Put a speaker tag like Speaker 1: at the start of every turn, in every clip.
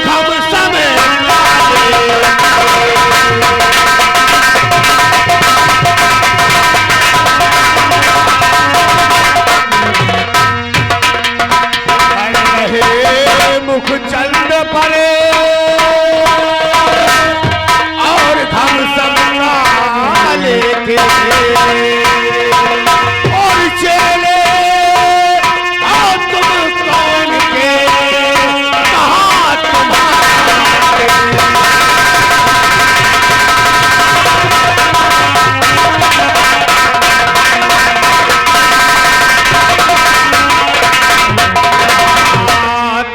Speaker 1: हम सब मुख चंद परे और हम सब काले के और चेले और तुम कौन के कहाँ तुम्हारे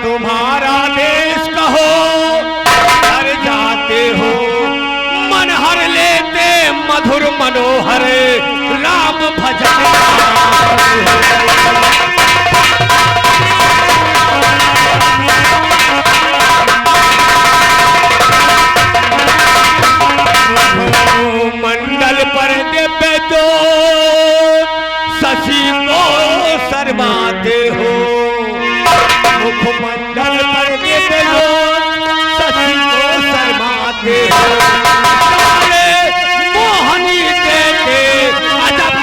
Speaker 1: तुम्हारा देश कहो हर जाते हो मन हर लेते मधुर मनोहर राम भजन मंडल पर दिव्य दो शशि को शर्माते हो मुखमंडल पर दिव्य शशि को शर्माते हो मोहनी देते अजब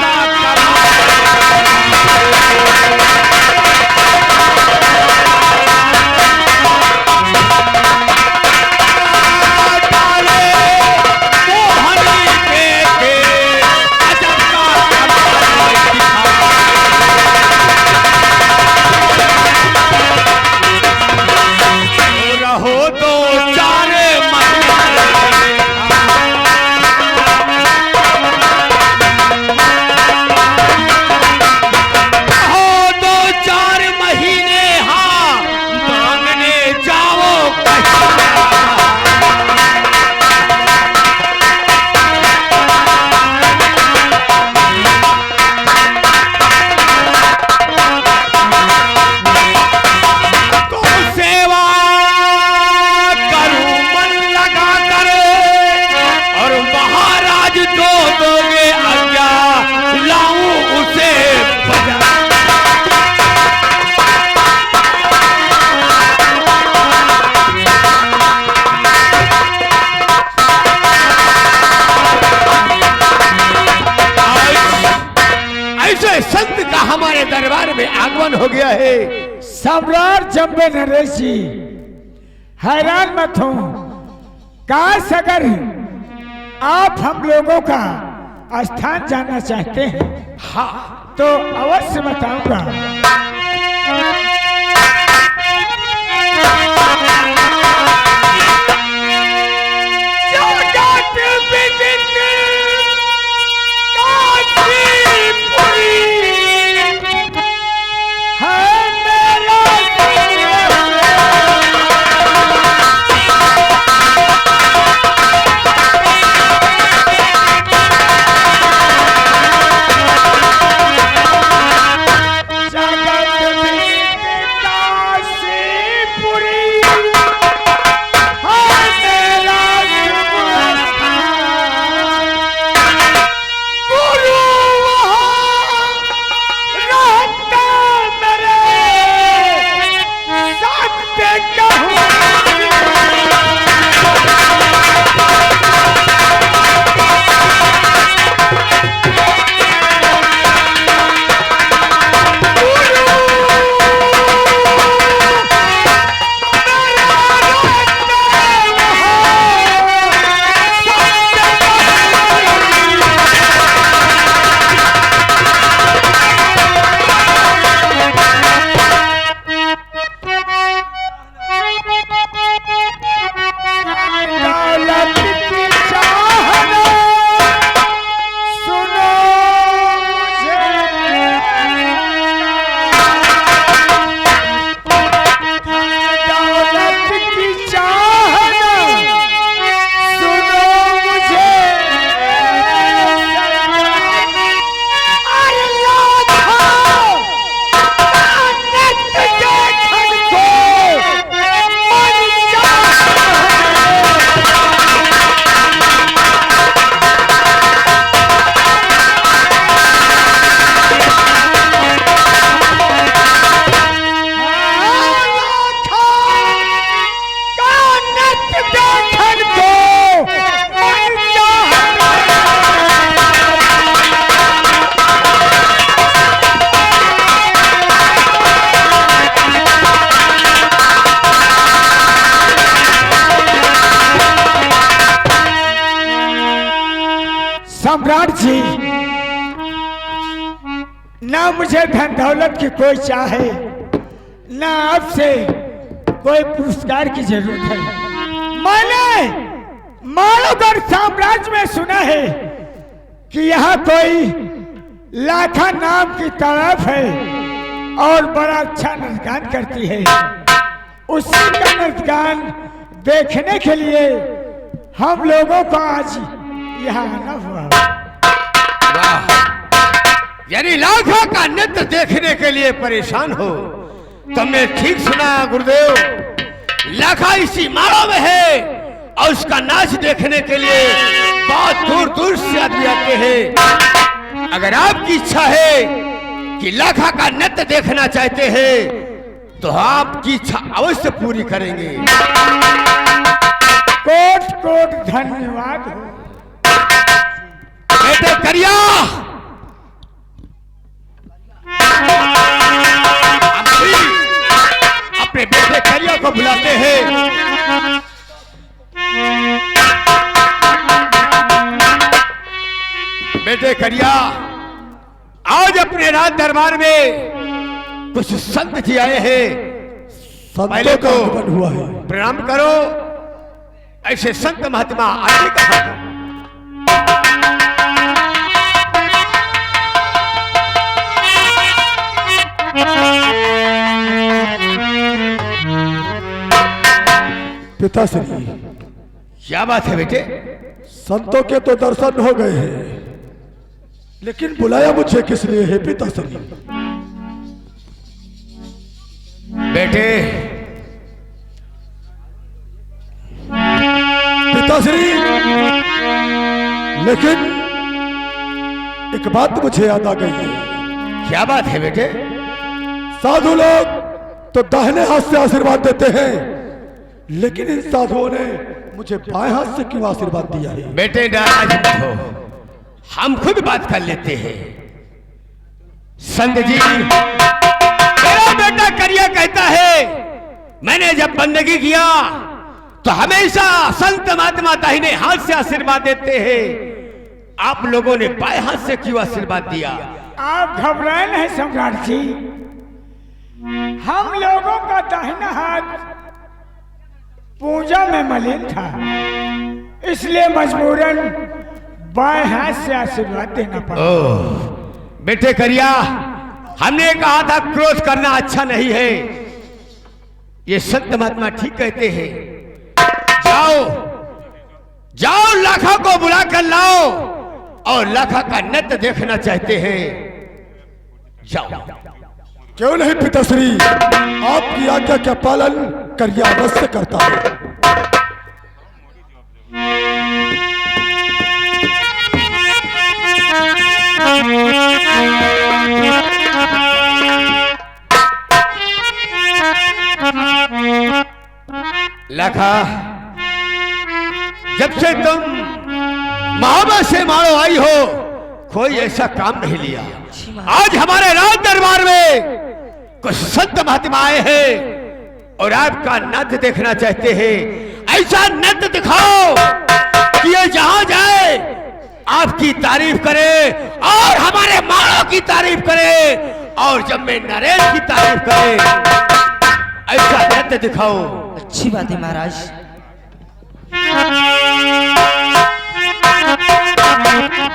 Speaker 1: संत का हमारे दरबार में आगमन हो गया है।
Speaker 2: सम्राट जम्बे नरेश जी हैरान मत हो, काश अगर आप हम लोगों का स्थान जानना चाहते हैं
Speaker 1: हाँ
Speaker 2: तो अवश्य बताऊंगा। ना मुझे धन दौलत की कोई चाहे, ना आपसे कोई पुरस्कार की जरूरत है। मैंने मालोगढ़ साम्राज्य में सुना है कि यहाँ कोई लाखा नाम की तालाब है और बड़ा अच्छा नृत्य करती है। उसी का नृत्य देखने के लिए हम लोगों को आज यहाँ आना हुआ।
Speaker 1: यानी लाखा का नृत्य देखने के लिए परेशान हो? तुमने ठीक सुना गुरुदेव, लाखा इसी माड़ों में है और उसका नाच देखने के लिए बहुत दूर दूर से आदमी आते हैं। अगर आपकी इच्छा है कि लाखा का नृत्य देखना चाहते हैं तो आपकी इच्छा अवश्य पूरी करेंगे।
Speaker 2: कोट कोट धन्यवाद हो।
Speaker 1: बेटे करिया, अपने बेटे करिया को बुलाते हैं। बेटे करिया, आज अपने राज दरबार में कुछ संत जी आए हैं, पहले तो
Speaker 3: हुआ है।
Speaker 1: प्रणाम करो। ऐसे संत महात्मा आगे कहा
Speaker 3: पिताश्री,
Speaker 1: क्या बात है बेटे?
Speaker 3: संतों के तो दर्शन हो गए हैं, लेकिन बुलाया मुझे किस लिए है पिताश्री?
Speaker 1: बेटे
Speaker 3: पिताश्री, लेकिन एक बात मुझे याद आ गई है।
Speaker 1: क्या बात है बेटे?
Speaker 3: साधु लोग तो दाहिने हाथ से आशीर्वाद देते हैं, लेकिन इन साधुओं ने मुझे बाएं हाथ से क्यों आशीर्वाद दिया है?
Speaker 1: बेटे नाराज मत हो, हम खुद बात कर लेते हैं। संत जी, मेरा बेटा करिया कहता है मैंने जब बंदगी किया तो हमेशा संत महात्मा दाहिने हाथ से आशीर्वाद देते हैं, आप लोगों ने बाएं हाथ से क्यों आशीर्वाद दिया?
Speaker 2: आप घबराए नहीं सम्राट जी, हम लोगों का दाहिना हाथ पूजा में मलिन था, इसलिए मजबूरन बाएं हाथ से आशीर्वाद देना पड़ा।
Speaker 1: बेटे करिया, हमने कहा था क्रोध करना अच्छा नहीं है। ये संत महात्मा ठीक कहते हैं। जाओ जाओ, लाखा को बुला कर लाओ और लाखा का नृत्य देखना चाहते हैं, जाओ।
Speaker 3: क्यों नहीं पिताश्री, आपकी आज्ञा का पालन करिया अवश्य करता है।
Speaker 1: लाखा, जब से तुम महाबा से मारो आई हो, कोई ऐसा काम नहीं लिया। आज हमारे राज दरबार में कुछ संत महात्मा आए हैं और आपका नृत्य देखना चाहते हैं। ऐसा नृत्य दिखाओ कि ये जहां जाए आपकी तारीफ करे और हमारे माड़ों की तारीफ करे और जब मैं नरेश की तारीफ करे। ऐसा नृत्य दिखाओ।
Speaker 4: अच्छी बात है महाराज।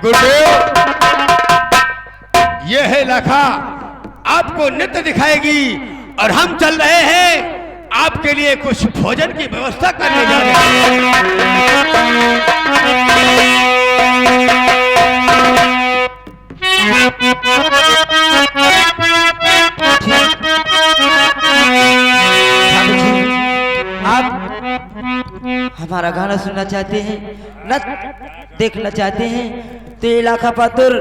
Speaker 1: गुरुदेव, ये है लाखा, आपको नृत्य दिखाएगी और हम चल रहे हैं आपके लिए कुछ भोजन की व्यवस्था करने जा रहे हैं।
Speaker 4: आप हमारा गाना सुनना चाहते हैं, नृत्य देखना चाहते हैं, तो ये लाखा पातुर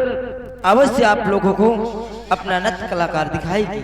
Speaker 4: अवश्य आप लोगों को अपना नृत्य कलाकार दिखाएगी।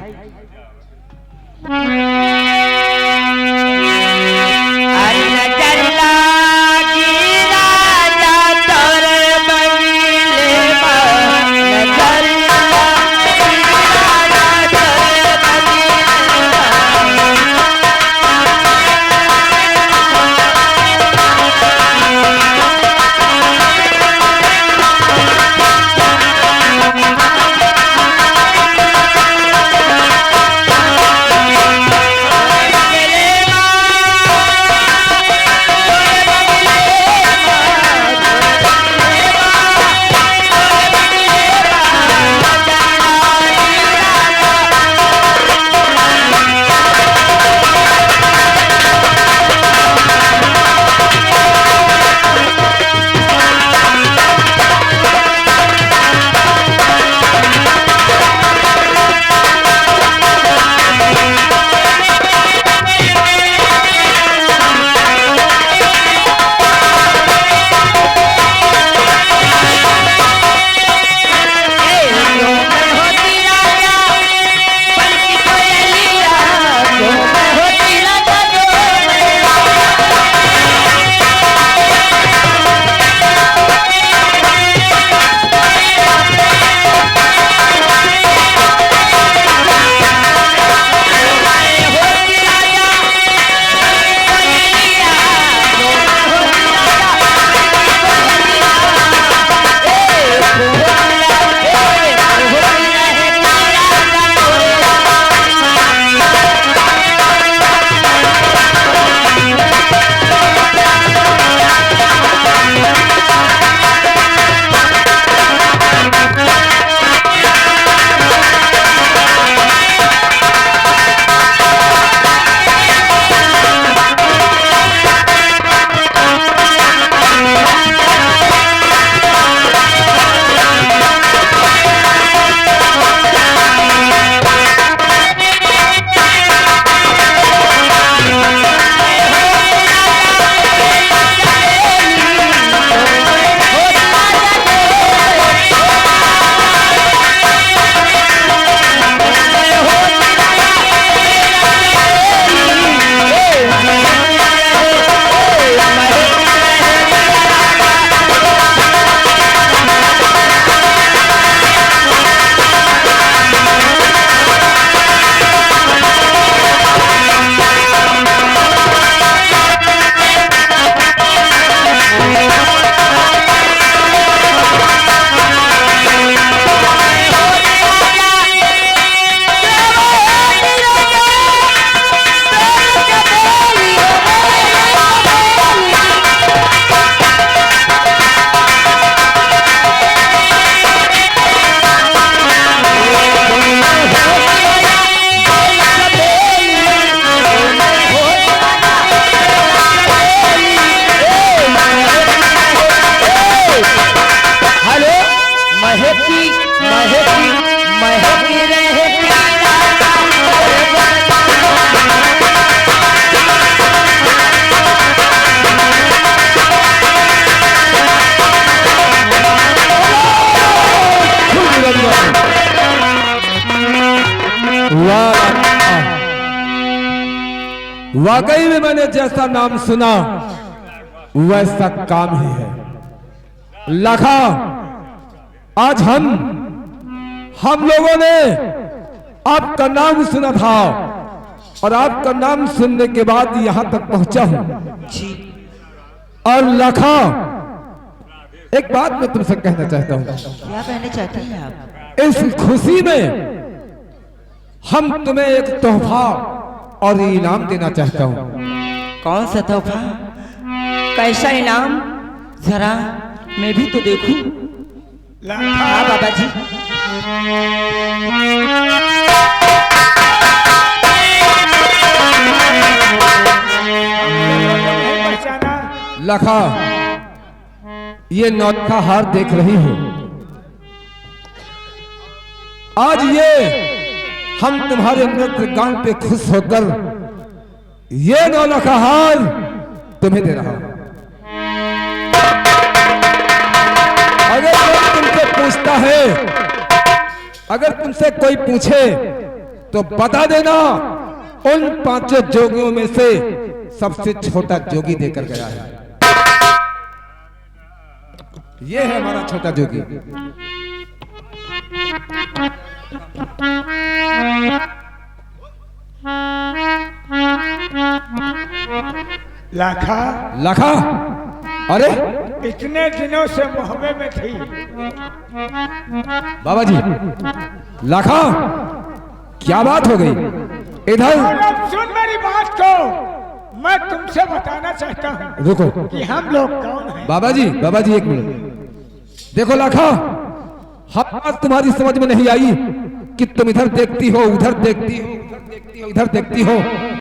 Speaker 5: वाकई में मैंने जैसा नाम सुना वैसा काम ही है। लाखा, आज हम लोगों ने आपका नाम सुना था और आपका नाम सुनने के बाद यहां तक पहुंचा हूं।
Speaker 4: जी
Speaker 5: और लाखा, एक बात मैं तुमसे कहना चाहता हूं।
Speaker 4: क्या कहना चाहते हैं आप?
Speaker 5: इस खुशी में हम तुम्हें एक तोहफा और इनाम देना चाहता हूं।
Speaker 4: कौन सा तोहफा? कैसा इनाम? जरा मैं भी तो देखूं। हाँ बाबा जी।
Speaker 5: लाखा, ये नौखा हार देख रही हो। आज ये हम तुम्हारे नृत्य गान पे खुश होकर ये 9 लाख हार तुम्हें दे रहा हूं। अगर कोई तुमसे पूछता है, अगर तुमसे कोई पूछे तो बता देना उन 5 जोगियों में से सबसे छोटा जोगी देकर गया है। ये है हमारा छोटा जोगी।
Speaker 2: लाखा,
Speaker 5: लाखा, अरे
Speaker 2: इतने दिनों से मोहब्बे में थी।
Speaker 5: बाबा जी, लाखा क्या बात हो गई? इधर
Speaker 2: और अब सुन मेरी बात को, मैं तुमसे बताना चाहता हूँ
Speaker 5: रुको।
Speaker 2: कि हम लोग कौन हैं।
Speaker 5: बाबा जी एक मिनट। देखो लाखा, हम बात तुम्हारी समझ में नहीं आई कि तुम इधर देखती हो, उधर देखती हो, इधर देखती हो।